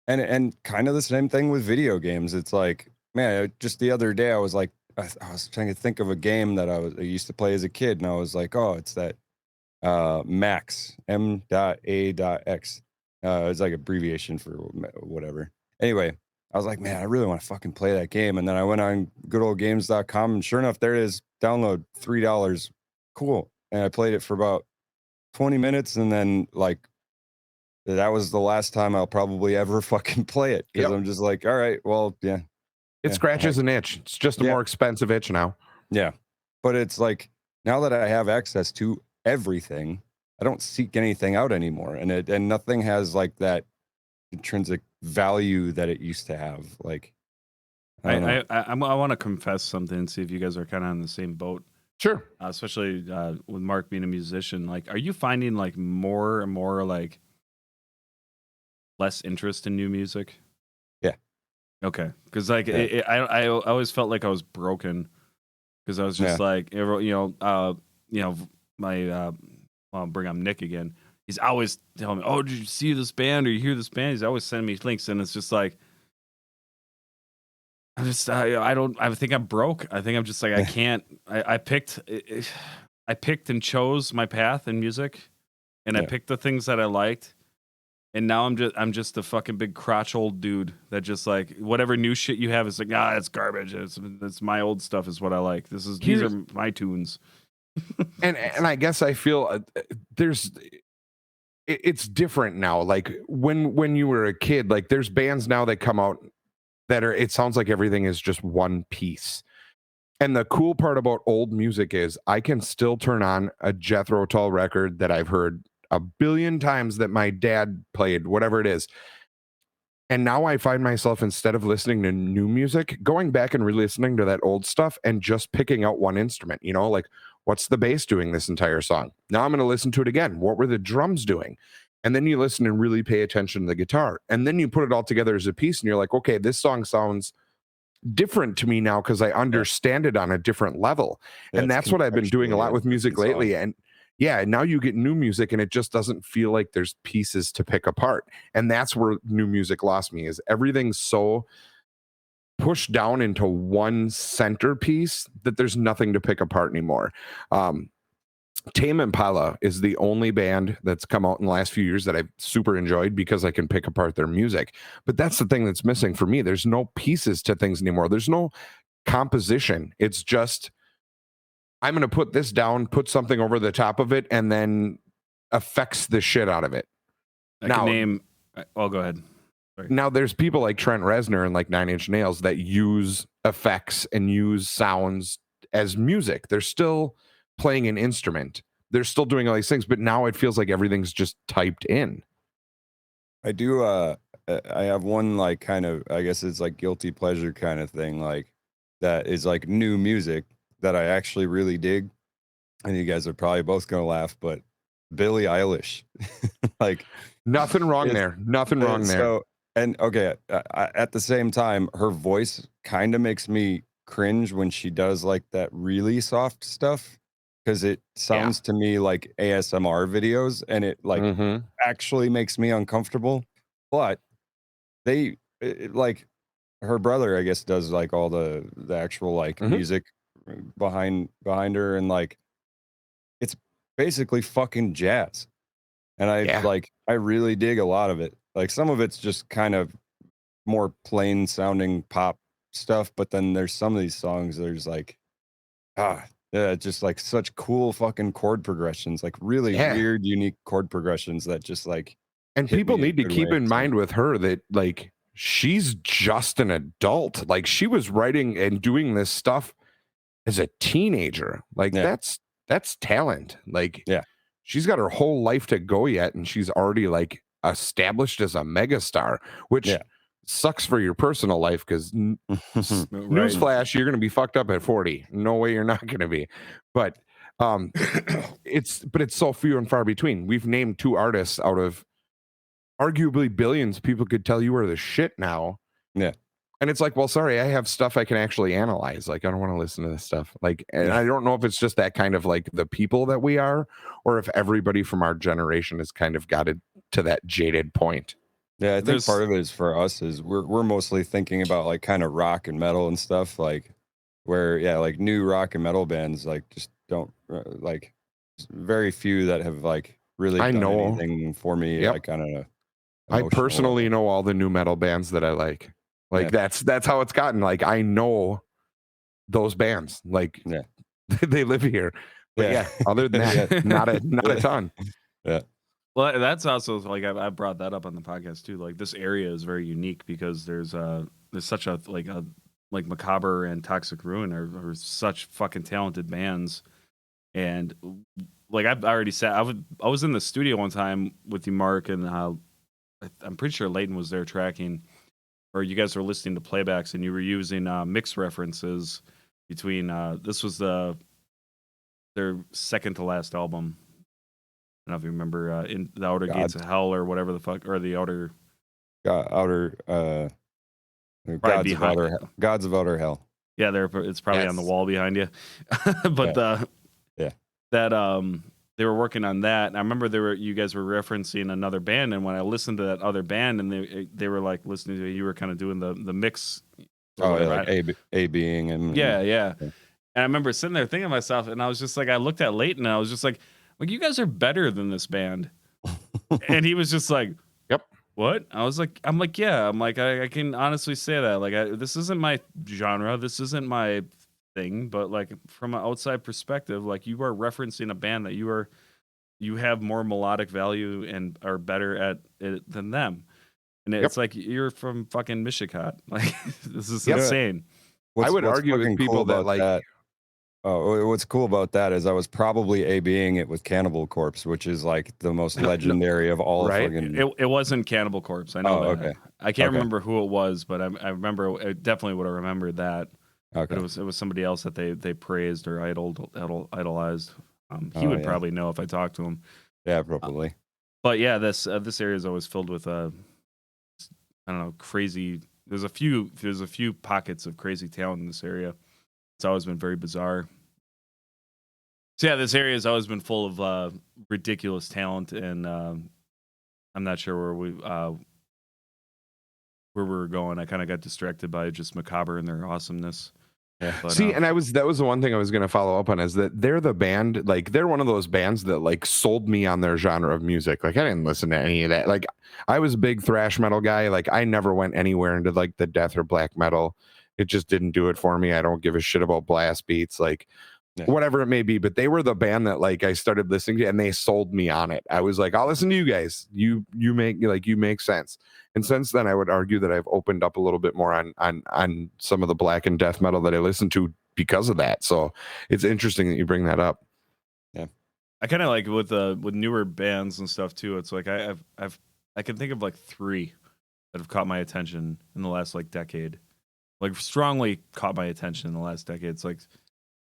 And kind of the same thing with video games. It's like, man, just the other day I was like, I was trying to think of a game that I used to play as a kid, and I was like, oh, it's that Max, M.A.X. It's like abbreviation for whatever. Anyway, I was like, man, I really want to fucking play that game. And then I went on goodoldgames.com, and sure enough, there it is. Download $3. Cool. And I played it for about 20 minutes, and then like that was the last time I'll probably ever fucking play it because I'm just like, all right, well, yeah. It scratches an itch. It's just a more expensive itch now. Yeah. But it's like now that I have access to everything, I don't seek anything out anymore. And nothing has like that intrinsic value that it used to have. Like I want to confess something and see if you guys are kind of on the same boat. Sure. Especially with Mark being a musician. Like, are you finding like more and more like less interest in new music? Yeah. Okay. Because like I always felt like I was broken because I was just like, my I'll bring up Nick again. He's always telling me, "Oh, did you see this band or you hear this band?" He's always sending me links, and it's just like, I think I'm broke. I think I'm just like I can't. I picked and chose my path in music, and I picked the things that I liked. And now I'm just a fucking big crotch old dude that just like whatever new shit you have is like, it's garbage. It's my old stuff is what I like. These are my tunes. and I guess I feel it's different now. Like when you were a kid, like there's bands now that come out that it sounds like everything is just one piece. And the cool part about old music is I can still turn on a Jethro Tull record that I've heard a billion times that my dad played, whatever it is. And now I find myself, instead of listening to new music, going back and re-listening to that old stuff and just picking out one instrument, like what's the bass doing this entire song? Now I'm going to listen to it again. What were the drums doing? And then you listen and really pay attention to the guitar. And then you put it all together as a piece and you're like, okay, this song sounds different to me now because I understand it on a different level. And that's what I've been doing a lot with music lately. And now you get new music and it just doesn't feel like there's pieces to pick apart. And that's where new music lost me, is everything's so pushed down into one centerpiece that there's nothing to pick apart anymore. Tame Impala is the only band that's come out in the last few years that I've super enjoyed because I can pick apart their music. But that's the thing that's missing for me. There's no pieces to things anymore. There's no composition. It's just, I'm going to put this down, put something over the top of it, and then affects the shit out of it. Go ahead. Sorry. Now, there's people like Trent Reznor and like Nine Inch Nails that use effects and use sounds as music. They're still playing an instrument. They're still doing all these things, but now it feels like everything's just typed in. I do. I have one like kind of, I guess it's like guilty pleasure kind of thing, like that is like new music that I actually really dig. And you guys are probably both gonna laugh, but Billie Eilish, like nothing wrong there. Nothing wrong there. So, and okay, at the same time, her voice kind of makes me cringe when she does like that really soft stuff because it sounds to me like ASMR videos and it like Mhm. actually makes me uncomfortable. But like her brother, I guess, does like all the actual like Mhm. music behind her, and like it's basically fucking jazz. And Yeah. I really dig a lot of it. Like some of it's just kind of more plain sounding pop stuff, but then there's some of these songs there's like yeah, just like such cool fucking chord progressions, like really Yeah. weird, unique chord progressions that just like And hit people me in a need to good keep way. in So mind with her that like she's just an adult. Like she was writing and doing this stuff as a teenager. Like yeah, that's talent. Like yeah, she's got her whole life to go yet and she's already like established as a megastar, which yeah. sucks for your personal life because Right. newsflash, you're going to be fucked up at 40. No way you're not going to be. But um it's so few and far between. We've named 2 artists out of arguably billions. People could tell you are the shit now. Yeah, And it's like, well, sorry, I have stuff I can actually analyze. Like, I don't want to listen to this stuff. Like, and yeah. I don't know if it's just that kind of like the people that we are, or if everybody from our generation has kind of got it to that jaded point. Yeah, I think There's part of it is for us is we're mostly thinking about like kind of rock and metal and stuff like where yeah, like new rock and metal bands like just don't like very few that have like really I done know. anything for me Yep. like on a I emotional personally level. know all the new metal bands that I like. Like Yeah, that's how it's gotten. Like I know those bands. Like yeah, they live here. But yeah, yeah, other than yeah, that, not a yeah, ton. yeah, well, that's also like I brought that up on the podcast too. Like this area is very unique because there's such a like Macabre and Toxic Ruin are such fucking talented bands, and like I've already said, I was in the studio one time with you, Mark, and I'm pretty sure Leighton was there tracking, or you guys were listening to playbacks, and you were using mix references between this was their second to last album. I don't know if you remember in the Outer Gates Gods, of Hell or whatever the fuck, or the Outer outer right behind. gods of outer hell. Yeah, it's probably on the Yes. wall behind you. But Yeah, yeah. that they were working on that. And I remember you guys were referencing another band, and when I listened to that other band, and they were like listening to you were kind of doing the mix or Oh yeah, whatever. like A being and Yeah, yeah. yeah. And I remember sitting there thinking to myself, and I was just like, I looked at Leighton, and I was just like, you guys are better than this band. And he was just like, Yep. what? I'm like, yeah. I'm like, I can honestly say that. Like, this isn't my genre. This isn't my thing. But like, from an outside perspective, like you are referencing a band that you have more melodic value and are better at it than them. And Yep. it's like you're from fucking Michigan. Like, this is Yep. insane. I would What's argue with fucking people cool that about like that? Oh, what's cool about that is I was probably A-Bing it with Cannibal Corpse, which is like the most legendary of all Right? fucking. It wasn't Cannibal Corpse. I know Oh, that. okay. I can't Okay. remember who it was, but I remember I definitely would have remembered that. But Okay. it was somebody else that they praised or idolized. He Oh, would yeah. probably know if I talked to him. Yeah, probably. But yeah, this area is always filled with I don't know, crazy. There's a few pockets of crazy talent in this area. It's always been very bizarre. So yeah, this area has always been full of ridiculous talent, and I'm not sure where we were going. I kind of got distracted by just Macabre and their awesomeness. Yeah. But, see, and that was the one thing I was going to follow up on is that they're the band, like they're one of those bands that like sold me on their genre of music. Like I didn't listen to any of that. Like I was a big thrash metal guy. Like I never went anywhere into like the death or black metal. It just didn't do it for me. I don't give a shit about blast beats. Like Yeah. whatever it may be, but they were the band that like I started listening to and they sold me on it. I was like, I'll listen to you guys. You make sense. And since then I would argue that I've opened up a little bit more on some of the black and death metal that I listen to because of that. So it's interesting that you bring that up. I kind of like with newer bands and stuff too. It's like I can think of like 3 that have caught my attention in the last like decade. Like strongly caught my attention in the last decade. It's like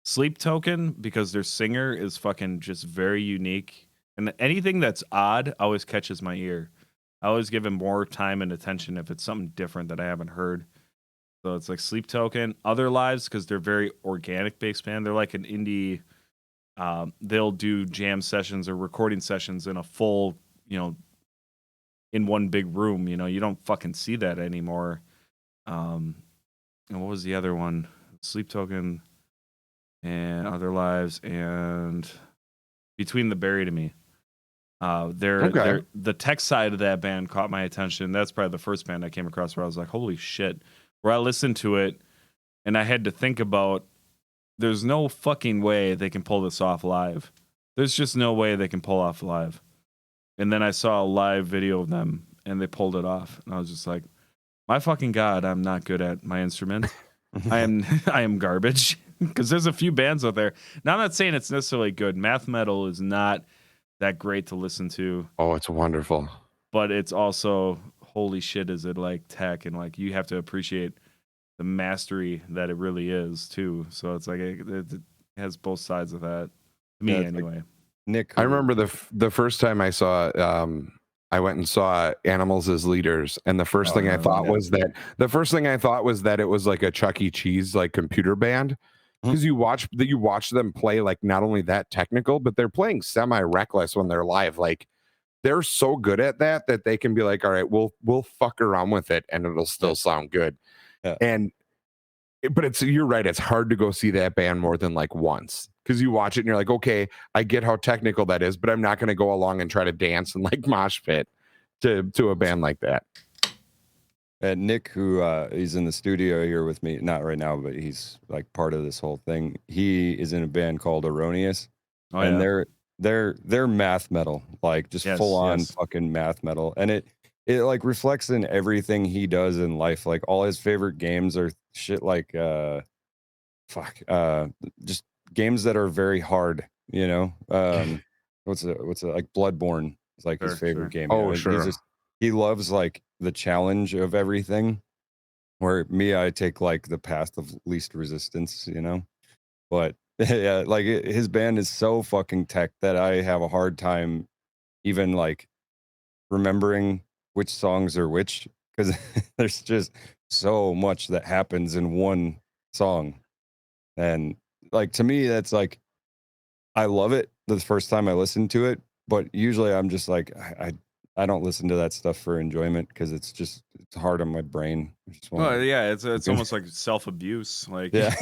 Sleep Token, because their singer is fucking just very unique, and anything that's odd always catches my ear. I always give him more time and attention if it's something different that I haven't heard. So it's like Sleep Token, Other Lives, because they're very organic based band. They're like an indie. They'll do jam sessions or recording sessions in a full, in one big room. You don't fucking see that anymore. And what was the other one? Sleep Token and Other Lives and Between the Buried and Me. They're the tech side of that band caught my attention. That's probably the first band I came across where I was like, holy shit. Where I listened to it and I had to think about, there's no fucking way they can pull this off live. There's just no way they can pull off live. And then I saw a live video of them and they pulled it off. And I was just like, my fucking God, I'm not good at my instrument. I am garbage. Because there's a few bands out there. Now I'm not saying it's necessarily good. Math metal is not that great to listen to. Oh, it's wonderful. But it's also, holy shit, is it like tech, and like you have to appreciate the mastery that it really is too. So it's like it has both sides of that. To me, anyway. Like Nick, I remember the first time I saw I went and saw Animals as Leaders, and the first thing I thought was that it was like a Chuck E. Cheese like computer band. Because you watch them play, like not only that technical, but they're playing semi-reckless when they're live. Like they're so good at that they can be like, all right, we'll fuck around with it and it'll still sound good. Yeah. But you're right, it's hard to go see that band more than like once. Because you watch it and you're like, okay, I get how technical that is, but I'm not gonna go along and try to dance and like mosh pit to a band like that. And Nick, who he's in the studio here with me, not right now, but he's like part of this whole thing. He is in a band called Erroneous, and they're math metal, like just full on fucking math metal, and it like reflects in everything he does in life. Like all his favorite games are shit like just games that are very hard. What's it like? Bloodborne is like his favorite game. Oh, sure. He loves like the challenge of everything, where I take like the path of least resistance, but yeah, like his band is so fucking tech that I have a hard time even like remembering which songs are which, because there's just so much that happens in one song. And like to me, that's like, I love it the first time I listen to it, but usually I'm just like, I don't listen to that stuff for enjoyment because it's hard on my brain. It's almost like self-abuse. Like yeah.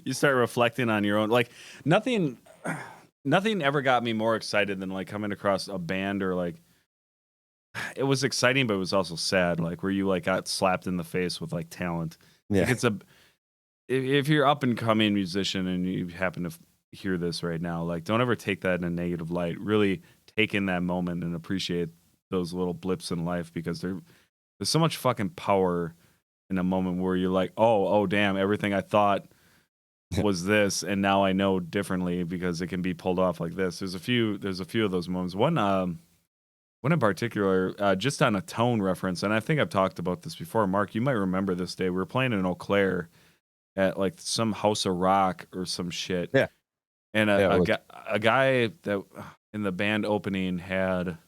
you start reflecting on your own. Like nothing ever got me more excited than like coming across a band, or like it was exciting, but it was also sad. Like where you like got slapped in the face with like talent. Yeah. Like if you're up and coming musician and you happen to hear this right now, like don't ever take that in a negative light. Really take in that moment and appreciate those little blips in life, because there's so much fucking power in a moment where you're like, oh damn, everything I thought was this, and now I know differently because it can be pulled off like this. There's a few of those moments. One in particular, just on a tone reference, and I think I've talked about this before. Mark, you might remember this day. We were playing in Eau Claire at like some House of Rock or some shit. Yeah. And a guy that in the band opening had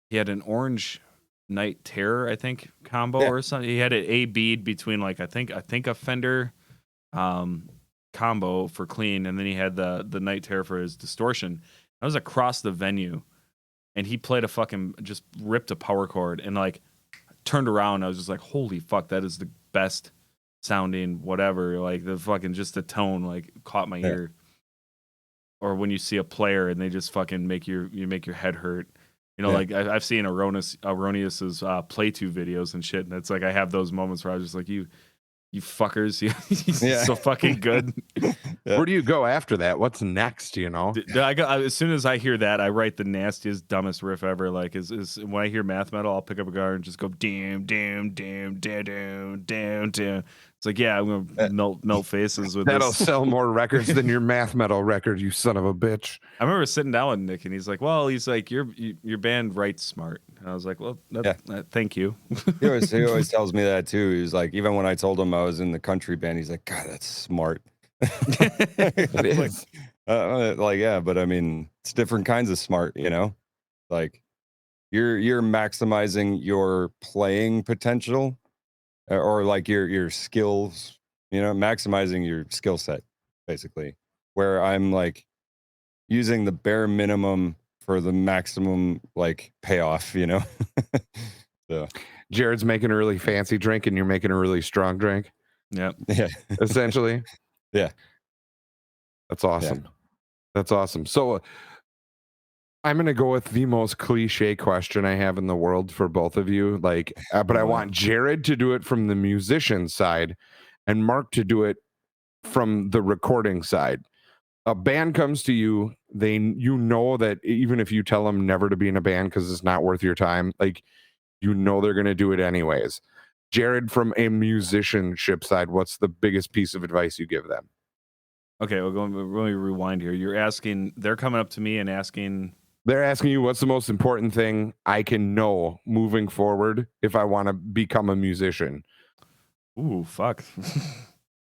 an Orange Night Terror, I think, combo or something. He had an A bead between like I think a Fender combo for clean, and then he had the Night Terror for his distortion. I was across the venue, and he played just ripped a power chord, and like turned around. I was just like, holy fuck, that is the best sounding whatever. Like the fucking just the tone like caught my ear. Or when you see a player and they just fucking make your head hurt, like I've seen Erroneous's Play2 videos and shit, and it's like I have those moments where I was just like, you fuckers, he's so fucking good. Where do you go after that? What's next? As soon as I hear that, I write the nastiest, dumbest riff ever. Like is when I hear math metal, I'll pick up a guitar and just go damn, damn, damn, damn, damn, damn, damn. It's like, yeah, I'm gonna melt faces with that'll this. sell more records than your math metal record, you son of a bitch. I remember sitting down with Nick, and he's like, your band writes smart. And I was like, well, thank you. he always tells me that too. He's like, even when I told him I was in the country band, he's like, God, that's smart. It is. But I mean, it's different kinds of smart, like you're maximizing your playing potential or like your skills, maximizing your skill set, basically, where I'm like using the bare minimum for the maximum like payoff, So Jared's making a really fancy drink and you're making a really strong drink, Yep. yeah, essentially. yeah. That's awesome. That's awesome. So I'm going to go with the most cliche question I have in the world for both of you. But I want Jared to do it from the musician side and Mark to do it from the recording side. A band comes to you, that even if you tell them never to be in a band because it's not worth your time, like, they're going to do it anyways. Jared, from a musicianship side, what's the biggest piece of advice you give them? Okay, we'll really rewind here. They're coming up to me and asking. They're asking you what's the most important thing I can know moving forward if I want to become a musician. Ooh, fuck.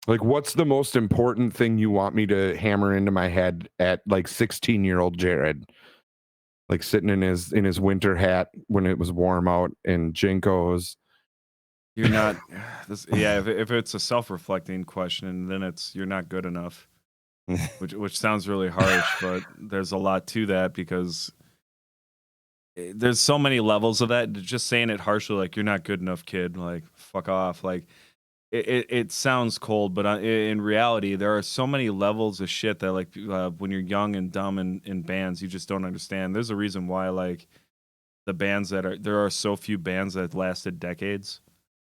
Like, what's the most important thing you want me to hammer into my head at like 16-year-old Jared? Like sitting in his winter hat when it was warm out in Jinkos. You're not if it's a self-reflecting question, then you're not good enough. which sounds really harsh, but there's a lot to that because there's so many levels of that. Just saying it harshly, like, you're not good enough, kid, like, fuck off, like, it sounds cold, but in reality there are so many levels of shit that, like, when you're young and dumb in bands, you just don't understand. There's a reason why, like, there are so few bands that lasted decades.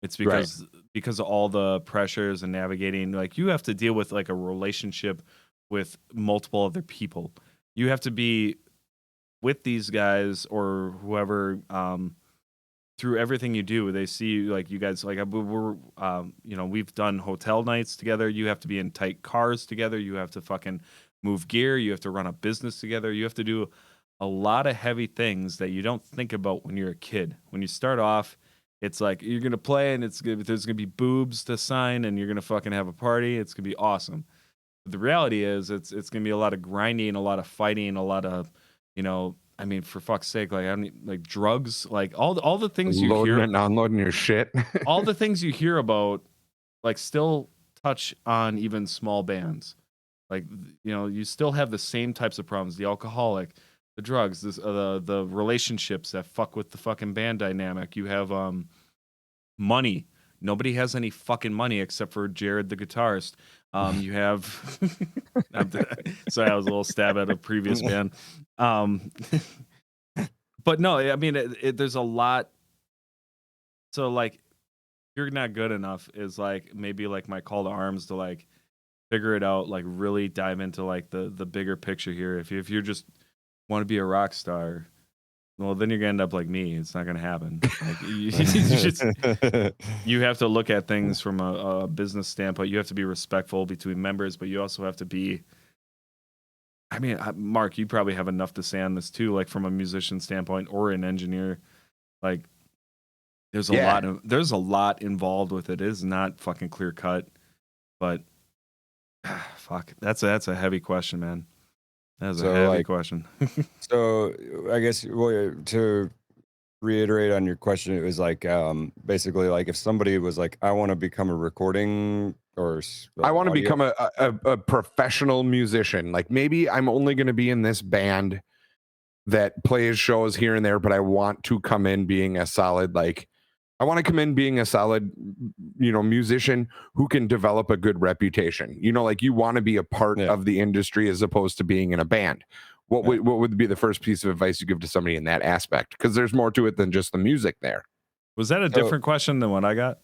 It's because of all the pressures and navigating. Like, you have to deal with like a relationship with multiple other people. You have to be with these guys or whoever through everything you do. They see you, like, you guys, like, we're we've done hotel nights together. You have to be in tight cars together. You have to fucking move gear. You have to run a business together. You have to do a lot of heavy things that you don't think about when you're a kid. When you start off, it's like you're gonna play and there's gonna be boobs to sign and you're gonna fucking have a party. It's gonna be awesome. But the reality is it's gonna be a lot of grinding, a lot of fighting, a lot of, I mean, for fuck's sake, like, I mean, like, drugs, like, all the things you Loading hear, and unloading your shit. all the things you hear about, like, still touch on even small bands. Like, you still have the same types of problems: the alcoholic, the drugs, the relationships that fuck with the fucking band dynamic. You have money. Nobody has any fucking money except for Jared, the guitarist. You have sorry, I was a little stab at a previous band. But no, I mean, there's a lot. So, like, you're not good enough is, like, maybe like my call to arms to, like, figure it out, like, really dive into, like, the bigger picture here. If you're just want to be a rock star, well, then you're gonna end up like me. It's not gonna happen. Like, you have to look at things from a business standpoint. You have to be respectful between members, but you also have to be. I mean, Mark, you probably have enough to say on this too, like, from a musician standpoint or an engineer. Like, there's a lot involved with it. It is not fucking clear cut, but fuck, that's a heavy question, man. That's a heavy question. So I guess to reiterate on your question, it was like basically, like, if somebody was like, I want to become a recording or I want to become a professional musician. Like, maybe I'm only going to be in this band that plays shows here and there, but I want to come in being a solid, like, I want to come in being a solid, musician who can develop a good reputation. Like, you want to be a part of the industry as opposed to being in a band. What would be the first piece of advice you give to somebody in that aspect? Because there's more to it than just the music there. Was that a different question than what I got?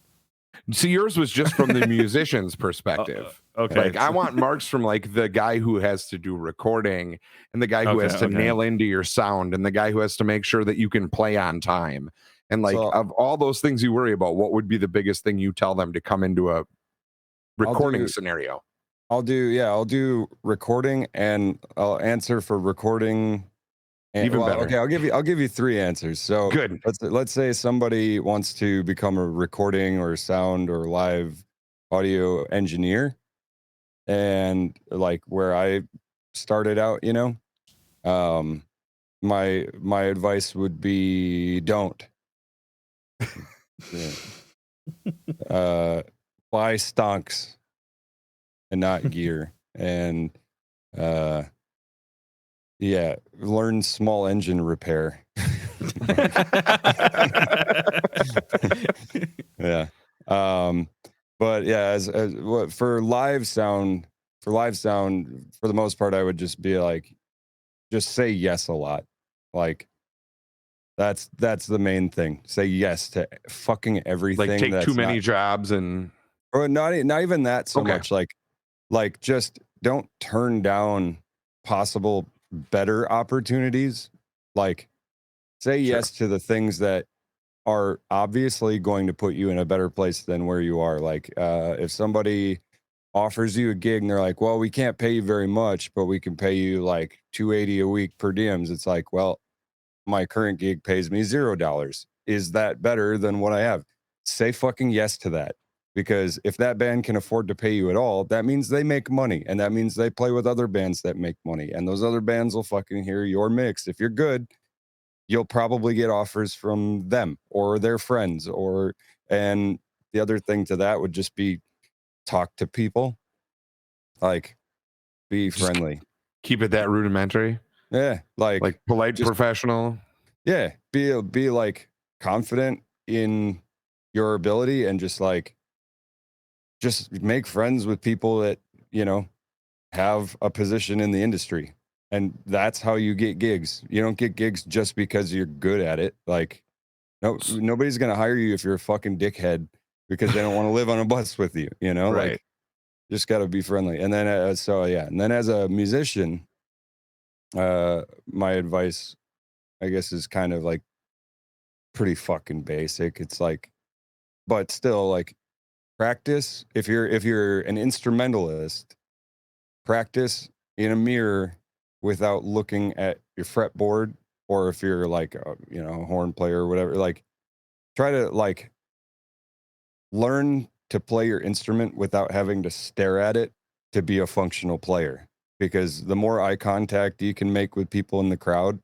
See, yours was just from the musician's perspective. Okay. Like, I want Mark's from, like, the guy who has to do recording and the guy who has to nail into your sound and the guy who has to make sure that you can play on time. And, like, of all those things you worry about, what would be the biggest thing you tell them to come into a recording scenario? I'll do recording, and I'll answer for recording. Even better. Okay, I'll give you three answers. So good. Let's say somebody wants to become a recording or sound or live audio engineer, and, like, where I started out, my advice would be don't. buy stonks and not gear, and yeah, learn small engine repair. Yeah. But yeah, as what for live sound, for the most part, I would just be like, just say yes a lot. Like that's the main thing. Say yes to fucking everything. Like take that's too many not, jobs and or not even that so Okay. much. Like just don't turn down possible better opportunities. Like say Sure. yes to the things that are obviously going to put you in a better place than where you are. Like if somebody offers you a gig and they're like, well, we can't pay you very much, but we can pay you like $280 a week per diems. It's like, well, my current gig pays me $0. Is that better than what I have? Say fucking yes to that. Because if that band can afford to pay you at all, that means they make money. And that means they play with other bands that make money. And those other bands will fucking hear your mix. If you're good, you'll probably get offers from them or their friends. And the other thing to that would just be talk to people. Like, be Just friendly. keep it that rudimentary. Yeah. Like polite, just- professional. Yeah. Be like confident in your ability and just make friends with people that, have a position in the industry. And that's how you get gigs. You don't get gigs just because you're good at it. Like, nobody's going to hire you if you're a fucking dickhead because they don't want to live on a bus with you, Right. Like, just got to be friendly. And then, and then as a musician, my advice, I guess, is kind of like pretty fucking basic. It's like, but still, like, practice. If you're an instrumentalist, practice in a mirror without looking at your fretboard. Or if you're like a horn player or whatever, like try to like learn to play your instrument without having to stare at it to be a functional player. Because the more eye contact you can make with people in the crowd,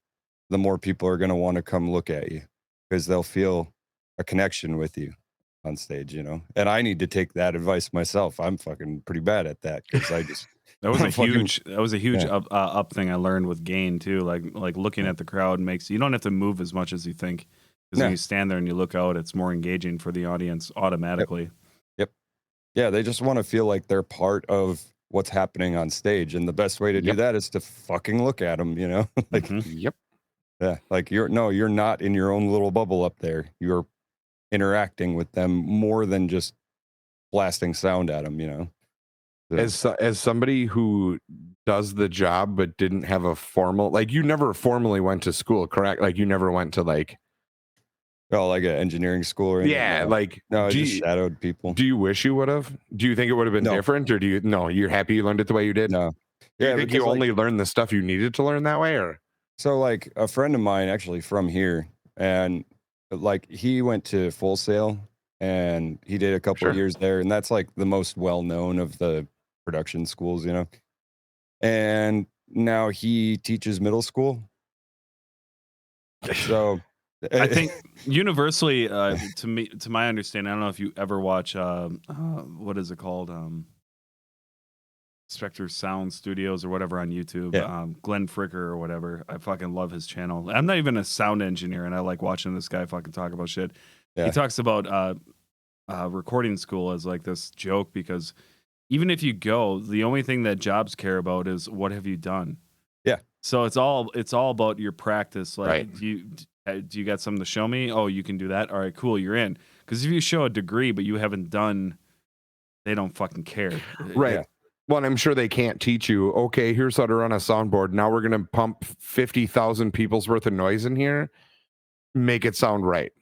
the more people are going to want to come look at you because they'll feel a connection with you on stage, And I need to take that advice myself. I'm fucking pretty bad at that because I just That was a huge Yeah. up thing I learned with Gain too. Like looking at the crowd makes you don't have to move as much as you think because No. when you stand there and you look out, it's more engaging for the audience automatically. Yeah, they just want to feel like they're part of what's happening on stage, and the best way to do Yep. that is to fucking look at them, like Mhm. Yep. yeah, like you're not in your own little bubble up there. You're interacting with them more than just blasting sound at them, Yeah. As somebody who does the job but didn't have a formal, like, you never formally went to school, correct? Like you never went to like Like an engineering school or anything. yeah, No. like No, I do just you, shadowed people. do you wish you would have? Do you think it would have been No. different, or you're happy you learned it the way you did? No. Do you Yeah, think you because, like, only learned the stuff you needed to learn that way, or so like a friend of mine actually from here, and like he went to Full Sail and he did a couple Sure. of years there, and that's like the most well known of the production schools, And now he teaches middle school. So I think universally, to my understanding, I don't know if you ever watch what is it called, Spectre Sound Studios or whatever on YouTube. Yeah. Glenn Fricker or whatever. I fucking love his channel. I'm not even a sound engineer, and I like watching this guy fucking talk about shit. Yeah. He talks about recording school as like this joke because even if you go, the only thing that jobs care about is what have you done. Yeah. So it's all about your practice. Like, Right. do you got something to show me? Oh, you can do that. All right, cool. You're in. Because if you show a degree but you haven't done, they don't fucking care. right? Yeah. Well, and I'm sure they can't teach you. Okay, here's how to run a soundboard. Now we're gonna pump 50,000 people's worth of noise in here, make it sound right.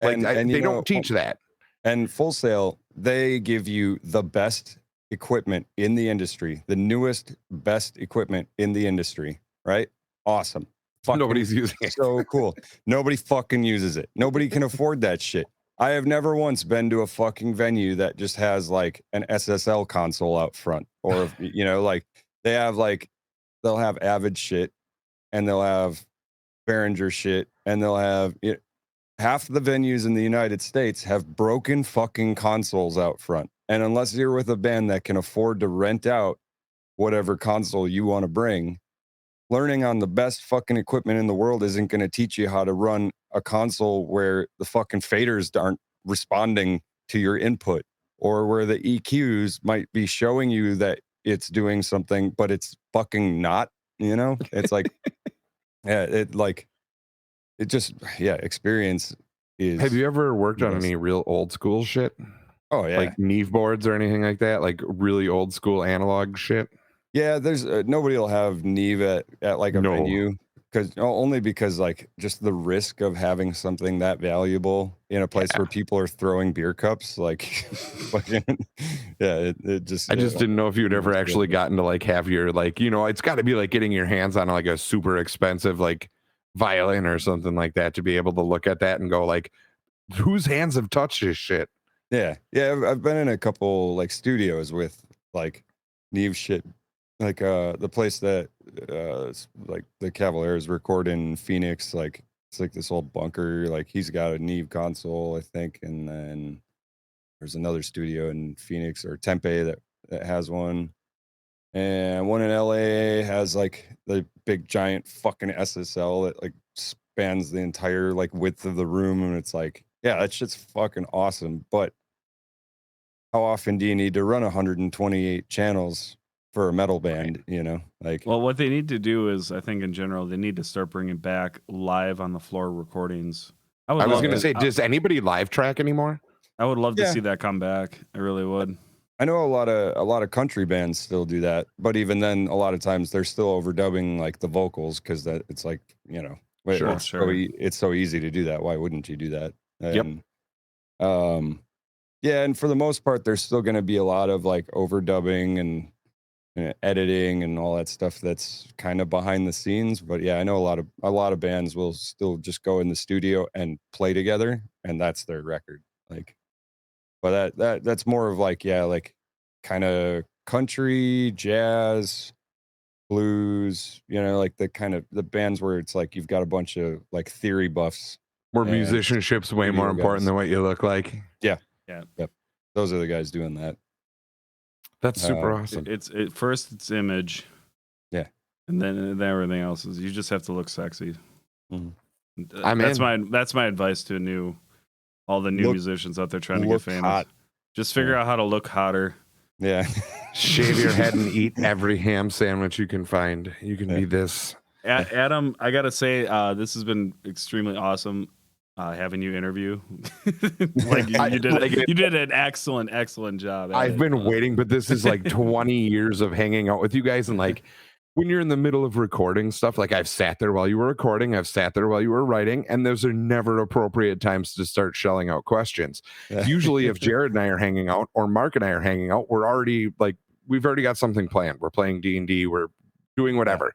Like And they don't teach that. And Full Sail, they give you the best equipment in the industry, the newest, best equipment in the industry, right? Awesome. Fucking Nobody's using it. so cool. Nobody fucking uses it. Nobody can afford that shit. I have never once been to a fucking venue that just has like an SSL console out front, or like they have they'll have Avid shit, and they'll have Behringer shit, and they'll have half the venues in the United States have broken fucking consoles out front. And unless you're with a band that can afford to rent out whatever console you want to bring, learning on the best fucking equipment in the world isn't going to teach you how to run a console where the fucking faders aren't responding to your input, or where the EQs might be showing you that it's doing something, but it's fucking not, you know? It's like, yeah, experience is. Have you ever worked on Yes. any real old school shit? Oh, yeah. Like Neve boards or anything like that? Like really old school analog shit? Yeah, there's nobody will have Neve at like a No. venue only because like just the risk of having something that valuable in a place where people are throwing beer cups, like, fucking, yeah, it just. I just didn't know if you'd ever actually gotten to like have your like, you know, it's got to be like getting your hands on like a super expensive like violin or something like that to be able to look at that and go like, whose hands have touched this shit? Yeah, I've been in a couple like studios with like Neve shit, like the place that like the Cavaliers record in Phoenix, like it's like this old bunker, like he's got a Neve console, I think, and then there's another studio in Phoenix or Tempe that has one, and one in LA has like the big giant fucking SSL that like spans the entire like width of the room, and it's like, yeah, that shit's fucking awesome, but how often do you need to run 128 channels for a metal band? You know, like, Well, what they need to do is, I think in general, they need to start bringing back live on the floor recordings. I was love going to to- say, does anybody live track anymore? I would love to Yeah. see that come back. I really would. I know a lot of country bands still do that, but even then, a lot of times they're still overdubbing like the vocals because that it's like, you know, Sure, it's sure. it's so easy to do that. Why wouldn't you do that? Yep. And, yeah, and for the most part, there's still going to be a lot of like overdubbing and editing and all that stuff that's kind of behind the scenes. But yeah, I know a lot of bands will still just go in the studio and play together, and that's their record. Like, but that's more of like, yeah, like kind of country, jazz, blues, you know, like the kind of the bands where it's like you've got a bunch of like theory buffs. Where And musicianship's way more studio important guys. than what you look like. Those are the guys doing that. That's super Um, awesome. First it's image. Yeah. And then everything else is you just have to look sexy. Mhm. That's my advice to all the new Look- musicians out there trying to get look famous. hot. Just figure out how to look hotter. Yeah. Shave your head and eat every ham sandwich you can find. You can be Yeah. this. Adam, I gotta say, this has been extremely awesome having you interview. Like you did an excellent job. at I've it. been waiting, but this is like 20 years of hanging out with you guys. And like when you're in the middle of recording stuff, like I've sat there while you were recording, I've sat there while you were writing, and those are never appropriate times to start shelling out questions. Usually, if Jared and I are hanging out or Mark and I are hanging out, we've already got something planned. We're playing D&D, we're doing whatever.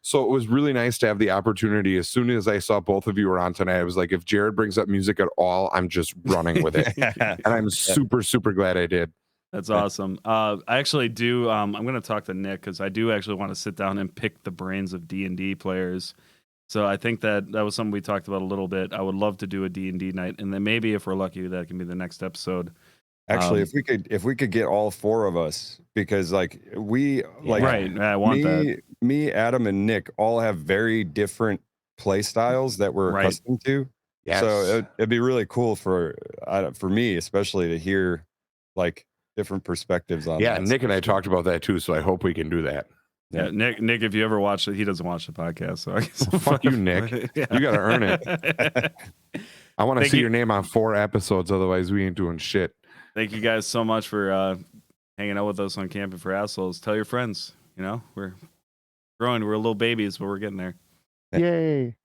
So it was really nice to have the opportunity. As soon as I saw both of you were on tonight, I was like, if Jared brings up music at all, I'm just running with it. And I'm super, super glad I did. That's awesome. I actually do. I'm going to talk to Nick because I do actually want to sit down and pick the brains of D&D players. So I think that was something we talked about a little bit. I would love to do a D&D night, and then maybe if we're lucky, that can be the next episode. Actually, if we could get all four of us, because like Right, I want that. Me, Adam, and Nick all have very different play styles that we're Right. accustomed to. Yes. So it'd be really cool for me, especially to hear like different perspectives on. Yeah, that Nick and I stuff. talked about that too, so I hope we can do that. Yeah, Nick, if you ever watch it, he doesn't watch the podcast, so I guess Fuck you, Nick. You gotta earn it. I want to Thank see you. your name on 4 episodes, otherwise we ain't doing shit. Thank you guys so much for hanging out with us on Camping for Assholes. Tell your friends. You know, we're growing. We're little babies, but we're getting there. Yay.